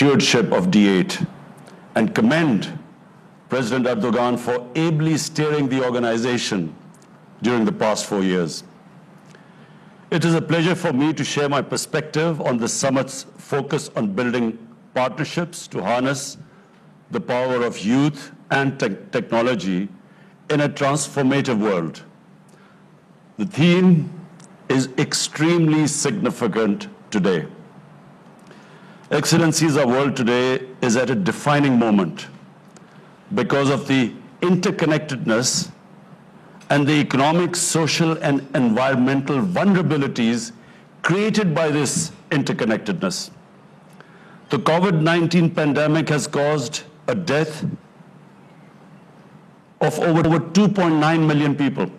stewardship of D8 and commend President Erdogan for ably steering the organization during the past 4 years. It is a pleasure for me to share my perspective on the summit's focus on building partnerships to harness the power of youth and technology in a transformative world. The theme is extremely significant today. Excellencies, our world today is at a defining moment because of the interconnectedness and the economic, social, and environmental vulnerabilities created by this interconnectedness. The COVID-19 pandemic has caused a death of over 2.9 million people.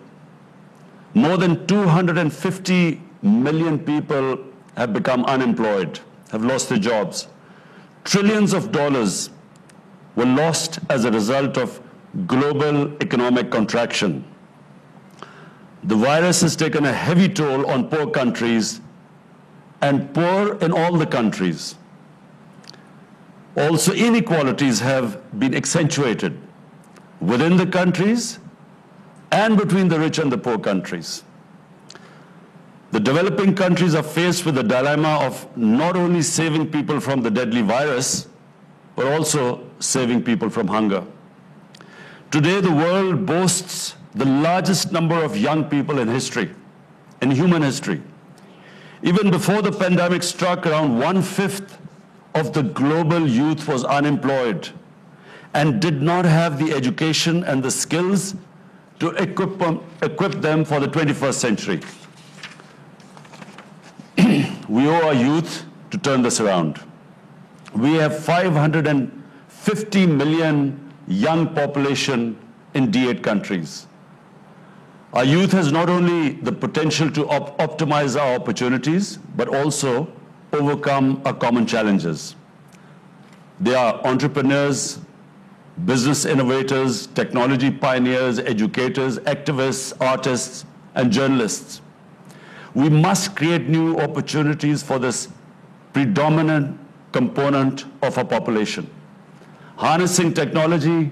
More than 250 million people have become unemployed, have lost their jobs. Trillions of dollars were lost as a result of global economic contraction. The virus has taken a heavy toll on poor countries and poor in all the countries. Also, inequalities have been accentuated within the countries and between the rich and the poor countries. The developing countries are faced with the dilemma of not only saving people from the deadly virus, but also saving people from hunger. Today, the world boasts the largest number of young people in history, in human history. Even before the pandemic struck, around 1/5 of the global youth was unemployed and did not have the education and the skills to equip them for the 21st century. We owe our youth to turn this around. We have 550 million young population in D8 countries. Our youth has not only the potential to optimize our opportunities, but also overcome our common challenges. They are entrepreneurs, business innovators, technology pioneers, educators, activists, artists, and journalists. We must create new opportunities for this predominant component of our population. Harnessing technology,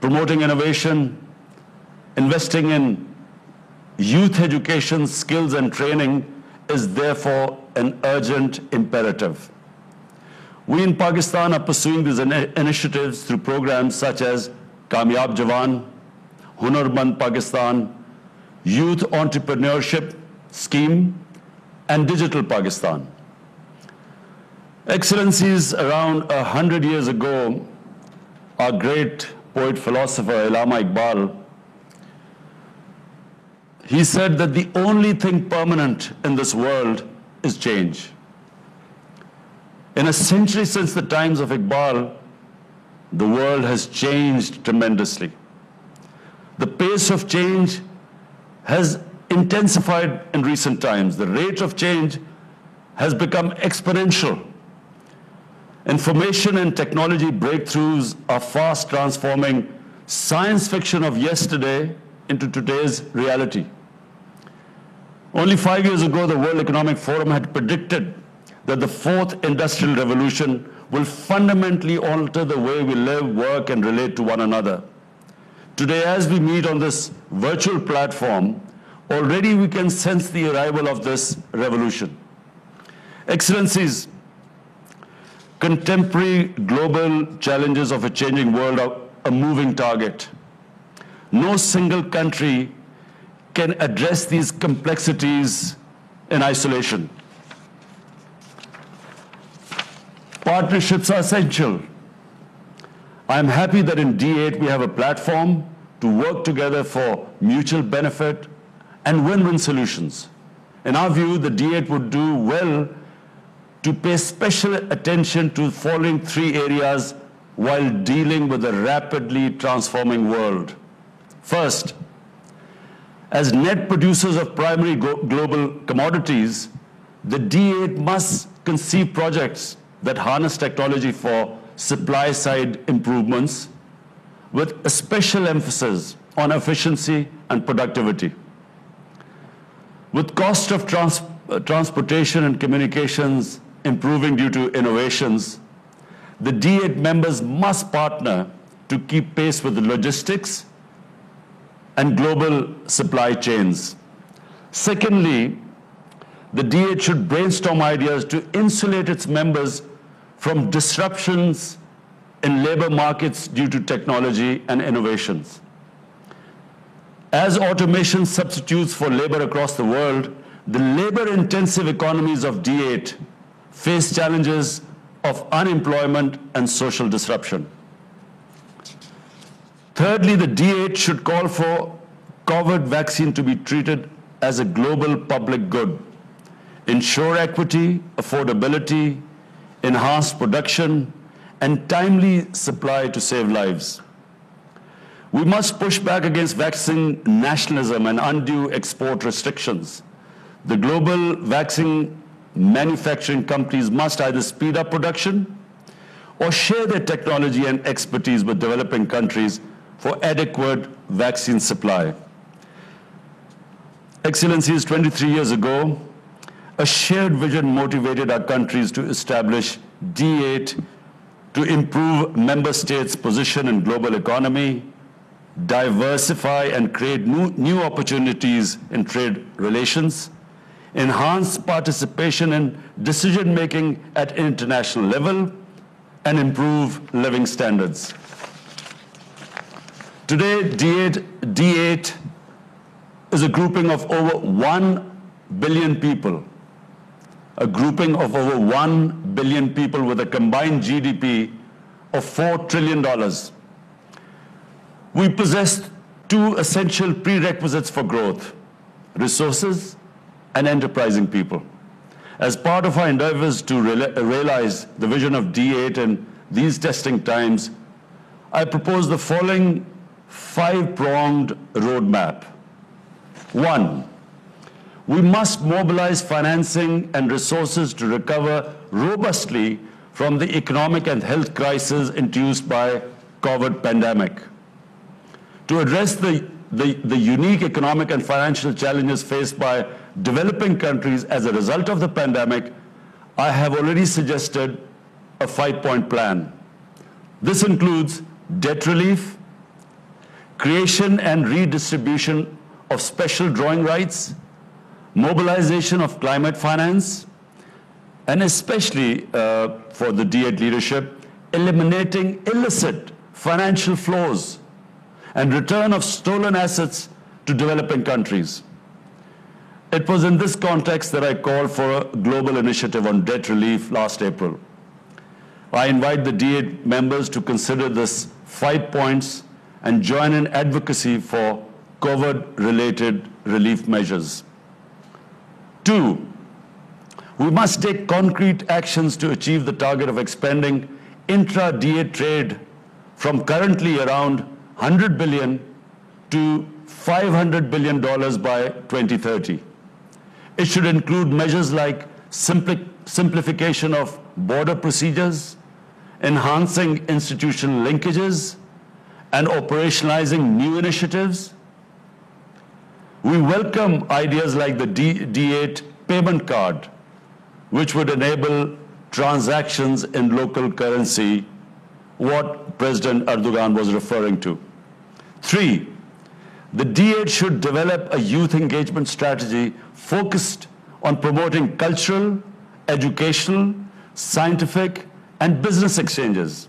promoting innovation, investing in youth education, skills, and training is therefore an urgent imperative. We in Pakistan are pursuing these initiatives through programs such as Kamyab Jawan, Hunarmand Pakistan, Youth Entrepreneurship Scheme, and Digital Pakistan. Excellencies, around 100 years ago, our great poet-philosopher Allama Iqbal, he said that the only thing permanent in this world is change. In a century since the times of Iqbal, the world has changed tremendously. The pace of change has intensified in recent times. The rate of change has become exponential. Information and technology breakthroughs are fast transforming science fiction of yesterday into today's reality. Only 5 years ago, the World Economic Forum had predicted that the fourth industrial revolution will fundamentally alter the way we live, work, and relate to one another. Today, as we meet on this virtual platform, already we can sense the arrival of this revolution. Excellencies, contemporary global challenges of a changing world are a moving target. No single country can address these complexities in isolation. Partnerships are essential. I am happy that in D8 we have a platform to work together for mutual benefit and win-win solutions. In our view, the D8 would do well to pay special attention to the following 3 areas while dealing with a rapidly transforming world. First, as net producers of primary global commodities, the D8 must conceive projects that harness technology for supply-side improvements with a special emphasis on efficiency and productivity. With cost of transportation and communications improving due to innovations, the D8 members must partner to keep pace with the logistics and global supply chains. Secondly, the D8 should brainstorm ideas to insulate its members from disruptions in labor markets due to technology and innovations. As automation substitutes for labor across the world, the labor-intensive economies of D8 face challenges of unemployment and social disruption. Thirdly, the D8 should call for COVID vaccine to be treated as a global public good, ensure equity, affordability, enhance production, and timely supply to save lives. We must push back against vaccine nationalism and undue export restrictions. The global vaccine manufacturing companies must either speed up production or share their technology and expertise with developing countries for adequate vaccine supply. Excellencies, 23 years ago, a shared vision motivated our countries to establish D8 to improve member states' position in global economy, diversify and create new opportunities in trade relations, enhance participation in decision-making at international level, and improve living standards. Today, D8 is a grouping of over 1 billion people, with a combined GDP of $4 trillion. We possess two essential prerequisites for growth: resources and enterprising people. As part of our endeavors to realize the vision of D8 in these testing times, I propose the following 5-pronged roadmap. 1, we must mobilize financing and resources to recover robustly from the economic and health crisis induced by COVID pandemic. To address the unique economic and financial challenges faced by developing countries as a result of the pandemic, I have already suggested a 5-point plan. This includes debt relief, creation and redistribution of special drawing rights, mobilization of climate finance, and especially for the D8 leadership, eliminating illicit financial flows and return of stolen assets to developing countries. It was in this context that I called for a global initiative on debt relief last April. I invite the D8 members to consider this 5 points and join in advocacy for COVID-related relief measures. 2, we must take concrete actions to achieve the target of expanding intra-D8 trade from currently around $100 billion to $500 billion by 2030. It should include measures like simplification of border procedures, enhancing institutional linkages, and operationalizing new initiatives. We welcome ideas like the D8 payment card, which would enable transactions in local currency, what President Erdogan was referring to. 3, the D8 should develop a youth engagement strategy focused on promoting cultural, educational, scientific, and business exchanges.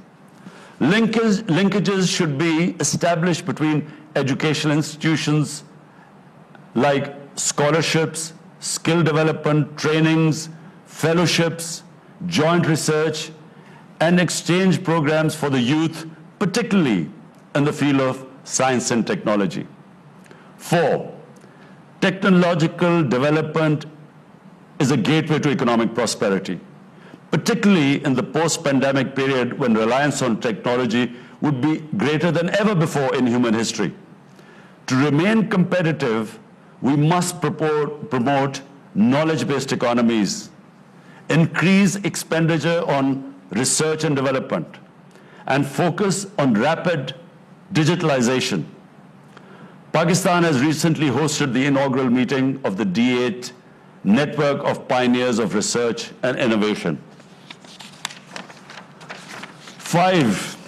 Linkages should be established between educational institutions like scholarships, skill development, trainings, fellowships, joint research, and exchange programs for the youth, particularly in the field of science and technology. 4, technological development is a gateway to economic prosperity, particularly in the post-pandemic period when reliance on technology would be greater than ever before in human history. To remain competitive, we must promote knowledge-based economies, increase expenditure on research and development, and focus on rapid digitalization. Pakistan has recently hosted the inaugural meeting of the D8 Network of Pioneers of Research and Innovation. 5,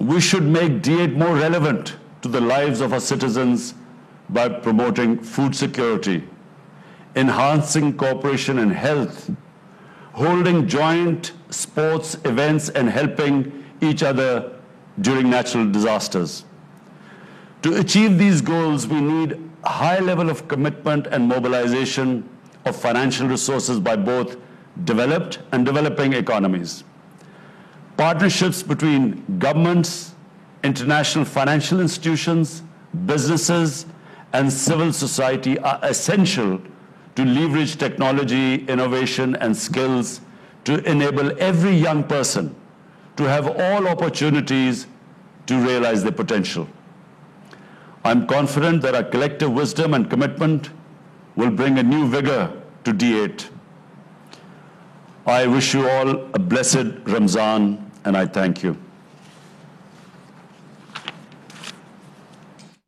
we should make D8 more relevant to the lives of our citizens by promoting food security, enhancing cooperation in health, holding joint sports events and helping each other during natural disasters. To achieve these goals, we need a high level of commitment and mobilization of financial resources by both developed and developing economies. Partnerships between governments, international financial institutions, businesses, and civil society are essential to leverage technology, innovation, and skills to enable every young person to have all opportunities to realize their potential. I'm confident that our collective wisdom and commitment will bring a new vigor to D8. I wish you all a blessed Ramzan, and I thank you.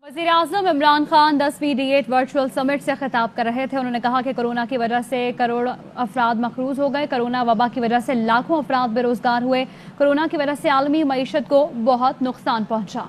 वज़ीर-ए-आज़म इमरान खान 10वीं D8 virtual summit से खिताब कर रहे थे। उन्होंने कहा कि कोरोना की वजह से करोड़ अफराद मकरूज हो गए, कोरोना वबा की वजह से लाखों अफराद बेरोजगार हुए, कोरोना की वजह से आलमी मईशत को बहुत नुकसान पहुंचा।